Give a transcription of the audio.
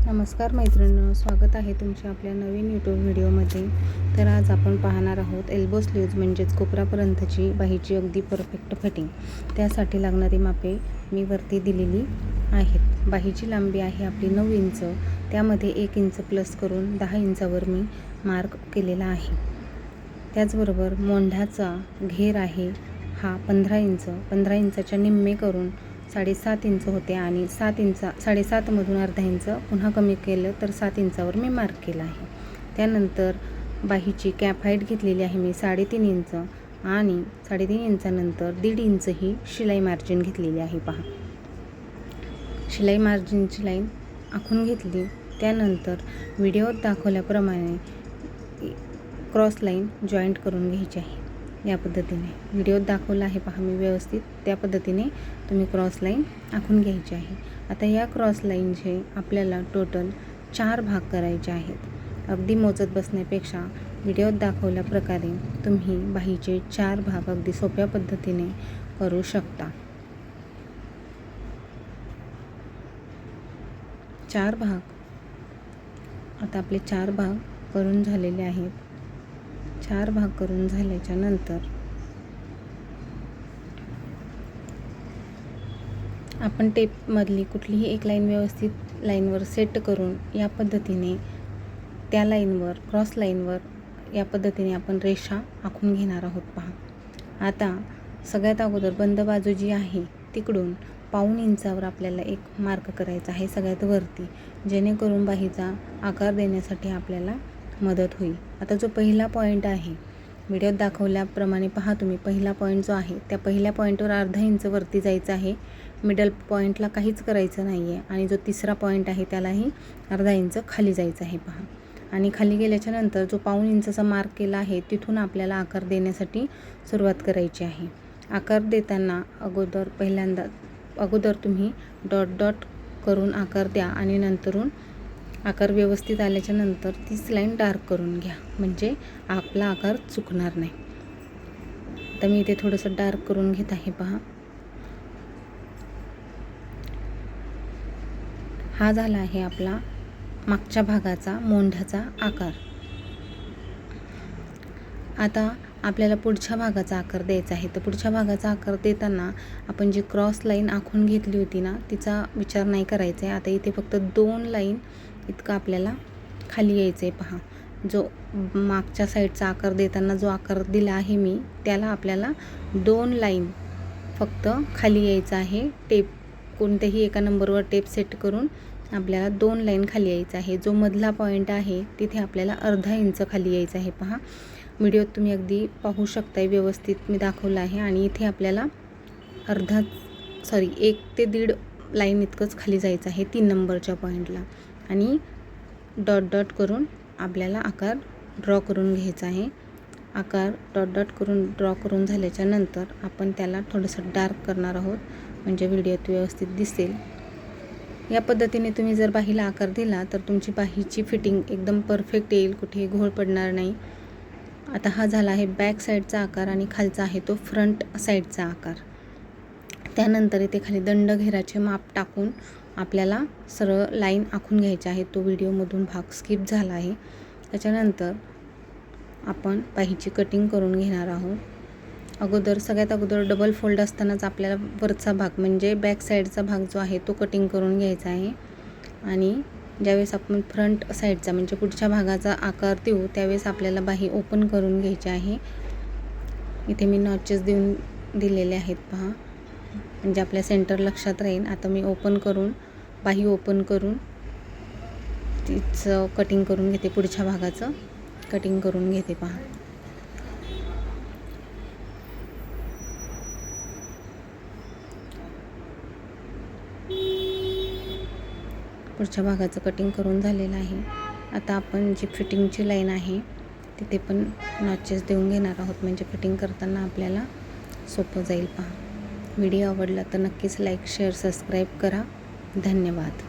नमस्कार मैत्रिणींनो, स्वागत आहे तुमच्या आपल्या नवीन यूट्यूब व्हिडिओमध्ये. तर आज आपण पाहणार आहोत एल्बो स्लीव्ज म्हणजेच कोपरापर्यंतची बाहीची अगदी परफेक्ट फिटिंग. त्यासाठी लागणारी मापे मी वरती दिलेली आहेत. बाहीची लांबी आहे आपली 9 इंच, त्यामध्ये 1 इंच प्लस करून 10 इंचावर मी मार्क केलेला आहे. त्याचबरोबर मोंढाचा घेर आहे हा 15 इंच. 15 इंचाच्या निम्मे करून 7.5 इंच होते आणि 7.5मधून अर्धा इंच पुन्हा कमी केलं तर 7 इंचावर मी मार्क केला आहे. त्यानंतर बाहीची कॅप हाईट घेतलेली आहे मी 3.5 इंच आणि 3.5 इंचानंतर 1.5 इंच ही शिलाई मार्जिन घेतलेली आहे. पहा, शिलाई मार्जिनची लाईन आखून घेतली. त्यानंतर व्हिडिओत दाखवल्याप्रमाणे क्रॉस लाईन जॉईंट करून घ्यायची आहे. या पद्धतीने व्हिडिओत दाखवलं आहे पहा मी व्यवस्थित, त्या पद्धतीने तुम्ही क्रॉस लाईन आखून घ्यायची आहे. आता या क्रॉस लाईनचे आपल्याला टोटल 4 भाग करायचे आहेत. अगदी मोजत बसण्यापेक्षा व्हिडिओत दाखवल्या प्रकारे तुम्ही बाहीचे 4 भाग अगदी सोप्या पद्धतीने करू शकता. 4 भाग आता आपले 4 भाग करून झालेले आहेत. 4 भाग करून झाल्याच्या नंतर आपण टेपमधली कुठलीही एक लाईन व्यवस्थित लाईनवर सेट करून या पद्धतीने त्या लाईनवर क्रॉस लाईनवर या पद्धतीने आपण रेषा आखून घेणार आहोत. पहा, आता सगळ्यात अगोदर बंद बाजू जी आहे तिकडून 1.5 इंचावर आपल्याला एक मार्क करायचा आहे सगळ्यात वरती, जेणेकरून बाहीचा आकार देण्यासाठी आपल्याला मदत होईल. आता जो पहिला पॉईंट आहे व्हिडिओत दाखवल्याप्रमाणे पहा तुम्ही, पहिला पॉईंट जो आहे त्या पहिल्या पॉईंटवर अर्धा इंच वरती जायचं आहे. मिडल पॉईंटला काहीच करायचं नाही आहे आणि जो तिसरा पॉईंट आहे त्यालाही अर्धा इंच खाली जायचं आहे. पहा, आणि खाली गेल्याच्या नंतर जो 1.5 इंचाचा मार्क केला आहे तिथून आपल्याला आकार देण्यासाठी सुरुवात करायची आहे. आकार देताना अगोदर तुम्ही डॉट डॉट करून आकार द्या आणि नंतरून आकार व्यवस्थित आल्याच्या नंतर तीच लाईन डार्क करून घ्या, म्हणजे आपला आकार चुकणार नाही. आता मी इथे थोडंसं डार्क करून घेत आहे. पहा, हा झाला आहे आपला मागच्या भागाचा मोंढाचा आकार. आता आपल्याला पुढच्या भागाचा आकार द्यायचा आहे. तर पुढच्या भागाचा आकार देताना आपण जी क्रॉस लाईन आखून घेतली होती ना, तिचा विचार नाही करायचा आहे. आता इथे फक्त 2 लाईन इतकं आपल्याला खाली यायचं आहे. पहा, जो मागच्या साईडचा आकार देताना जो आकार दिला आहे मी, त्याला आपल्याला 2 लाईन फक्त खाली यायचं आहे. टेप कोणत्याही एका नंबरवर टेप सेट करून आपल्याला 2 लाईन खाली यायचं आहे. जो मधला पॉईंट आहे तिथे आपल्याला अर्धा इंच खाली यायचं आहे. पहा, व्हिडिओत तुम्ही अगदी पाहू शकताय, व्यवस्थित मी दाखवलं आहे. आणि इथे आपल्याला 1 ते 1.5 लाईन इतकंच खाली जायचं आहे 3 नंबरच्या पॉईंटला. आणि डॉट डॉट करून आपल्याला आकार ड्रॉ करून घ्यायचा आहे. आकार डॉट डॉट करून ड्रॉ करून झाल्याच्या नंतर आपण त्याला थोडंसं डार्क करणार आहोत, म्हणजे व्हिडिओत व्यवस्थित दिसेल. या पद्धतीने तुम्ही जर बाहीला आकार दिला तर तुमची बाहीची फिटिंग एकदम परफेक्ट येईल, कुठेही घोळ पडणार नाही. आता हा झाला आहे बॅक साईडचा आकार आणि खालचा आहे तो फ्रंट साईडचा आकार. त्यानंतर इथे खाली दंड घेराचे माप टाकून आपल्याला सरळ लाईन आखून घ्यायची आहे. तो व्हिडिओमधून भाग स्किप झाला आहे. त्याच्यानंतर आपण बाहीची कटिंग करून घेणार आहोत. सगळ्यात अगोदर डबल फोल्ड असतानाच आपल्याला वरचा भाग म्हणजे बॅक साईडचा भाग जो आहे तो कटिंग करून घ्यायचा आहे. आणि ज्यावेळेस आपण फ्रंट साईडचा म्हणजे पुढच्या भागाचा आकार देऊ त्यावेळेस आपल्याला बाही ओपन करून घ्यायची आहे. इथे मी नॉचेस दिलेले आहेत. पहा, म्हणजे आपल्या सेंटर लक्षात राहील. आता मी बाही ओपन करून तिचं कटिंग करून घेते, पुढच्या भागाचं कटिंग करून घेते. पहा, पुढच्या भागाचं कटिंग करून झालेलं आहे. आता आपण जी फिटिंगची लाईन आहे तिथे पण नॉचेस देऊन घेणार आहोत, म्हणजे फिटिंग करताना आपल्याला सोपं जाईल. पहा, व्हिडिओ आवडला तर नक्कीच लाईक, शेअर, सबस्क्राईब करा. धन्यवाद.